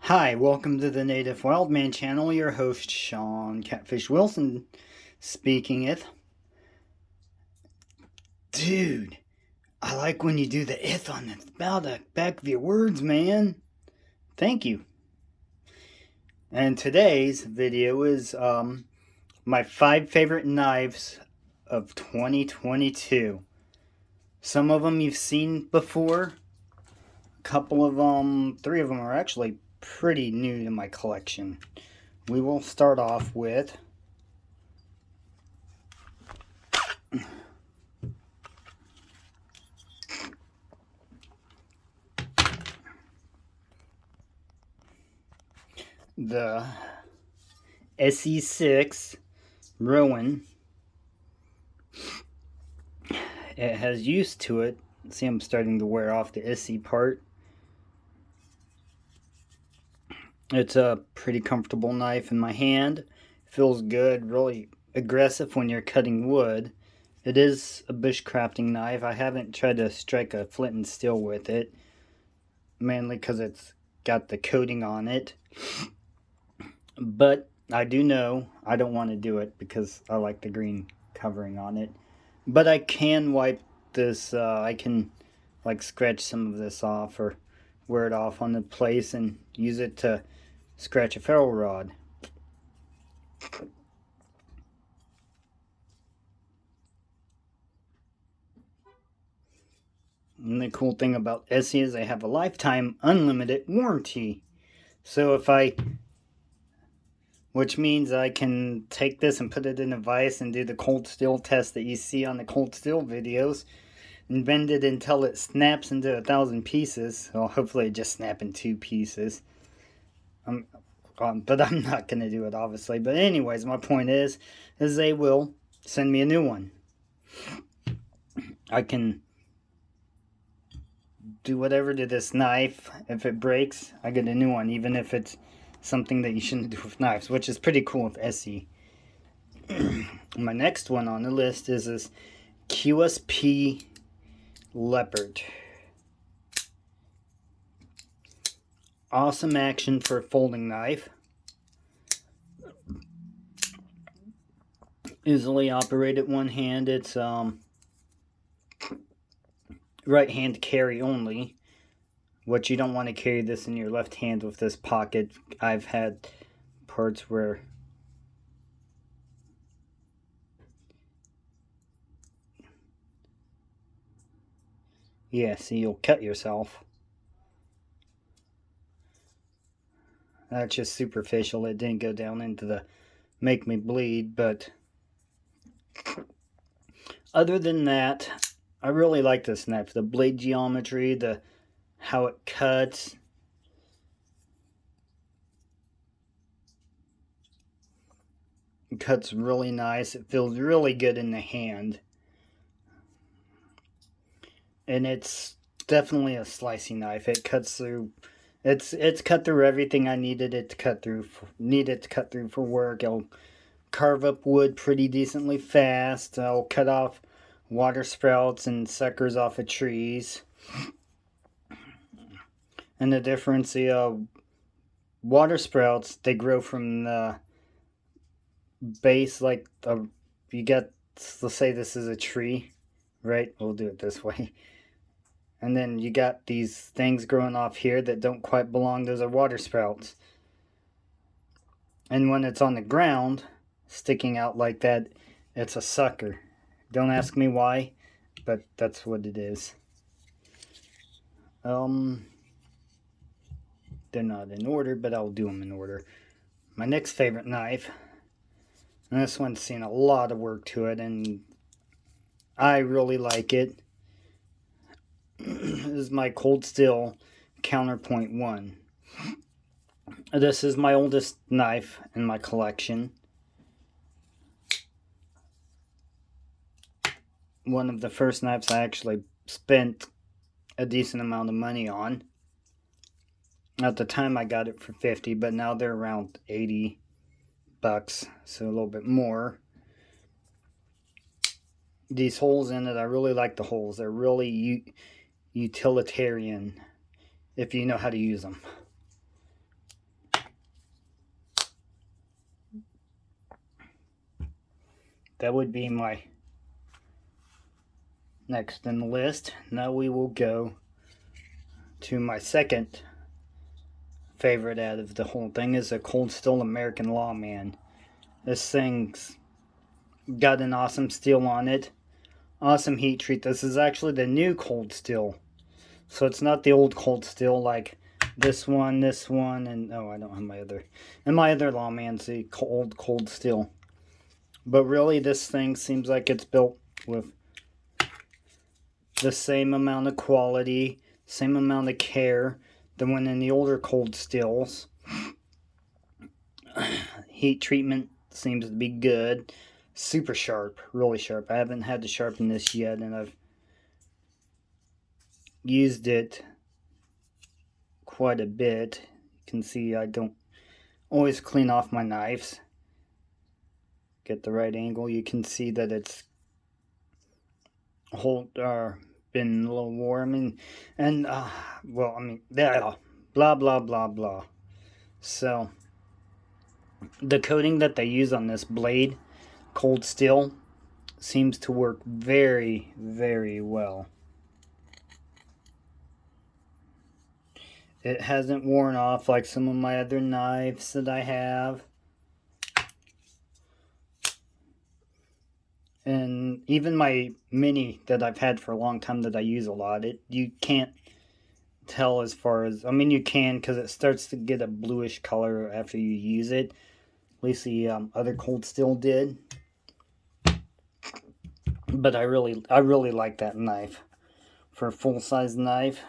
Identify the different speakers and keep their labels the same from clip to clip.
Speaker 1: Hi, welcome to the Native Wildman channel. Your host, Sean Catfish Wilson, speaking it. Dude, I like when you do the ith on the back of your words, man. Thank you. And today's video is my 5 favorite knives of 2022. Some of them you've seen before. A couple of them, 3 of them are actually pretty new to my collection. We will start off with the SE6 Rowan. It has use to it. See, I'm starting to wear off the SE part. It's a pretty comfortable knife in my hand. Feels good, really aggressive when you're cutting wood. It is a bushcrafting knife. I haven't tried to strike a flint and steel with it, mainly because it's got the coating on it. But I do know I don't want to do it because I like the green covering on it. But I can wipe this, I can like scratch some of this off or wear it off on the place and use it to scratch a ferro rod. And the cool thing about Essie is they have a lifetime unlimited warranty. So which means I can take this and put it in a vise and do the cold steel test that you see on the cold steel videos and bend it until it snaps into 1,000 pieces. Well, hopefully it just snap in 2 pieces. But I'm not going to do it, obviously. But anyways, my point is they will send me a new one. I can do whatever to this knife. If it breaks, I get a new one, even if it's something that you shouldn't do with knives, which is pretty cool with SE. My next one on the list is this QSP Leopard. Awesome action for a folding knife. Easily operated one hand. It's right hand carry only. What you don't want to carry this in your left hand with this pocket. I've had parts where see, you'll cut yourself. That's just superficial. It didn't go down into the make me bleed, but other than that, I really like this knife. The blade geometry, how it cuts. It cuts really nice. It feels really good in the hand. And it's definitely a slicing knife. It cuts through. It's cut through everything I needed it to cut through. For work. It'll carve up wood pretty decently fast. I'll cut off water sprouts and suckers off of trees. And the difference, water sprouts, they grow from the base, like you get, let's say this is a tree, right? We'll do it this way. And then you got these things growing off here that don't quite belong. Those are water sprouts. And when it's on the ground, sticking out like that, it's a sucker. Don't ask me why, but that's what it is. They're not in order, but I'll do them in order. My next favorite knife, and this one's seen a lot of work to it, and I really like it. This is my Cold Steel Counterpoint 1. This is my oldest knife in my collection. One of the first knives I actually spent a decent amount of money on. At the time I got it for $50, but now they're around $80, so a little bit more. These holes in it, I really like the holes. They're really utilitarian if you know how to use them. that would be my next in the list. Now we will go to my second favorite out of the whole thing, is a Cold Steel American Lawman. This thing's got an awesome steel on it. Awesome heat treat. This is actually the new Cold Steel. So it's not the old Cold Steel like this one, and oh, I don't have my other. And my other Lawman's the Cold Steel. But really, this thing seems like it's built with the same amount of quality, same amount of care than when in the older Cold Steels. Heat treatment seems to be good. Super sharp, really sharp. I haven't had to sharpen this yet, and I've used it quite a bit. You can see I don't always clean off my knives. Get the right angle. You can see that it's been a little warm, and well, I mean, blah blah blah blah. So the coating that they use on this blade, Cold Steel, seems to work very, very well. It hasn't worn off like some of my other knives that I have. And even my mini that I've had for a long time that I use a lot, you can't tell as far as, I mean, you can, because it starts to get a bluish color after you use it. At least the other Cold Steel did. But I really like that knife. For a full-size knife,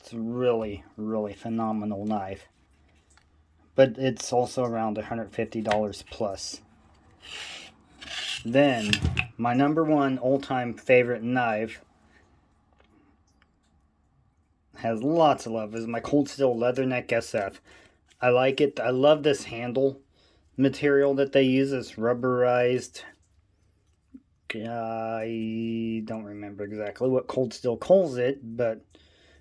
Speaker 1: it's a really, really phenomenal knife. But it's also around $150 plus. Then, my number one all-time favorite knife has lots of love, is my Cold Steel Leatherneck SF. I like it. I love this handle material that they use. It's rubberized. I don't remember exactly what Cold Steel calls it, but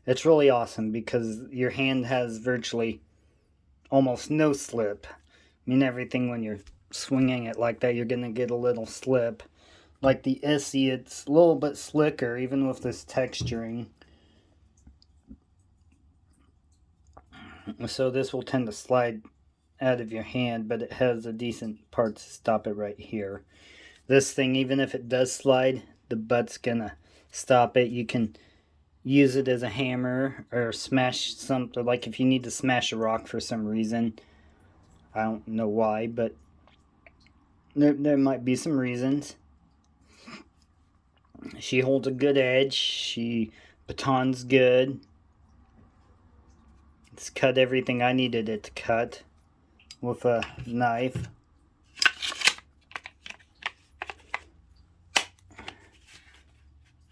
Speaker 1: it's really awesome because your hand has virtually almost no slip. I mean, everything when you're swinging it like that, you're going to get a little slip. Like the SE, it's a little bit slicker, even with this texturing. So this will tend to slide out of your hand, but it has a decent part to stop it right here. This thing, even if it does slide, the butt's gonna stop it. You can use it as a hammer or smash something, like if you need to smash a rock for some reason. I don't know why, but there might be some reasons. She holds a good edge. She batons good. It's cut everything I needed it to cut with a knife.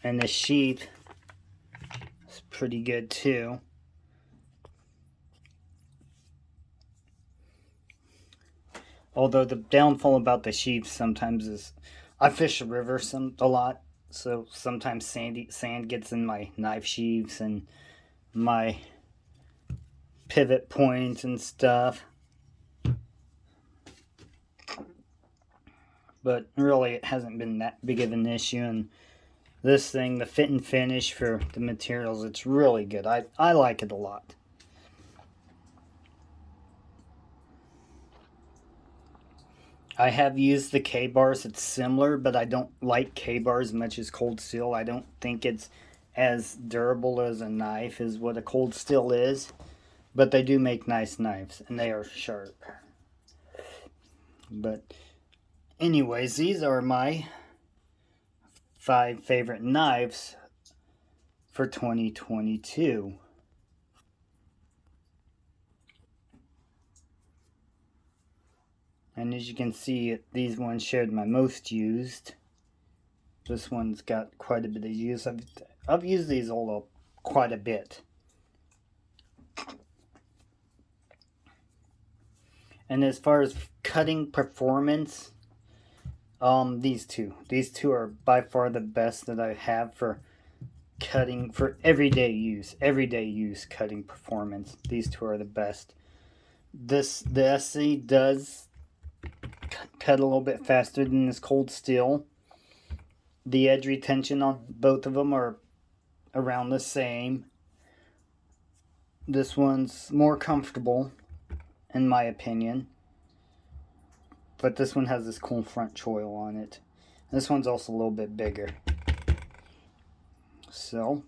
Speaker 1: And the sheath is pretty good too. Although the downfall about the sheath sometimes is, I fish a river a lot, so sometimes sand gets in my knife sheaths and my pivot points and stuff. But really, it hasn't been that big of an issue. And this thing, the fit and finish for the materials, it's really good. I like it a lot. I have used the K-bars. It's similar, but I don't like K-bars as much as Cold Steel. I don't think it's as durable as a knife as what a Cold Steel is. But they do make nice knives, and they are sharp. But anyways, these are my 5 favorite knives for 2022. And as you can see, these ones showed my most used. This one's got quite a bit of use. I've used these all up quite a bit. And as far as cutting performance, these two are by far the best that I have for cutting, for everyday use cutting performance. These two are the best. The SC does cut a little bit faster than this cold steel. The edge retention on both of them are around the same. This one's more comfortable, in my opinion. But this one has this cool front choil on it. This one's also a little bit bigger. So,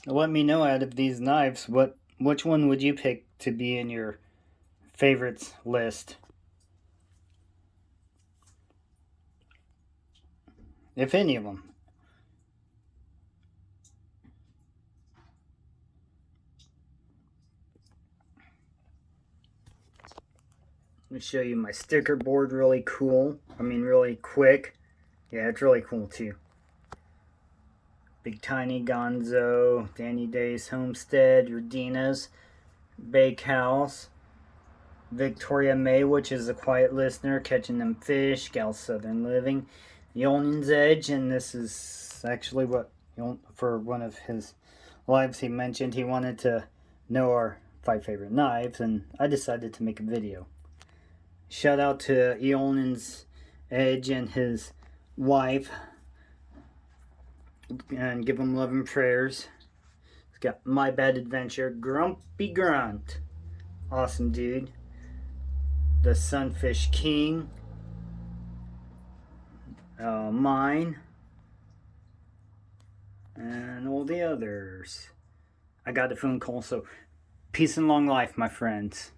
Speaker 1: let me know out of these knives, which one would you pick to be in your favorites list? If any of them. Let me show you my sticker board. Really cool. I mean, really quick. Yeah, it's really cool too. Big Tiny, Gonzo, Danny Days Homestead, Radina's Bakehouse, Victoria May, which is a quiet listener, Catching Them Fish, Gal Southern Living, Yonan's Edge, and this is actually what, for one of his lives he mentioned he wanted to know our 5 favorite knives, and I decided to make a video. Shout out to Eonan's Edge and his wife, and give him love and prayers. He's got My Bad Adventure, Grumpy Grunt, awesome dude. The Sunfish King, mine, and all the others. I got a phone call, so peace and long life, my friends.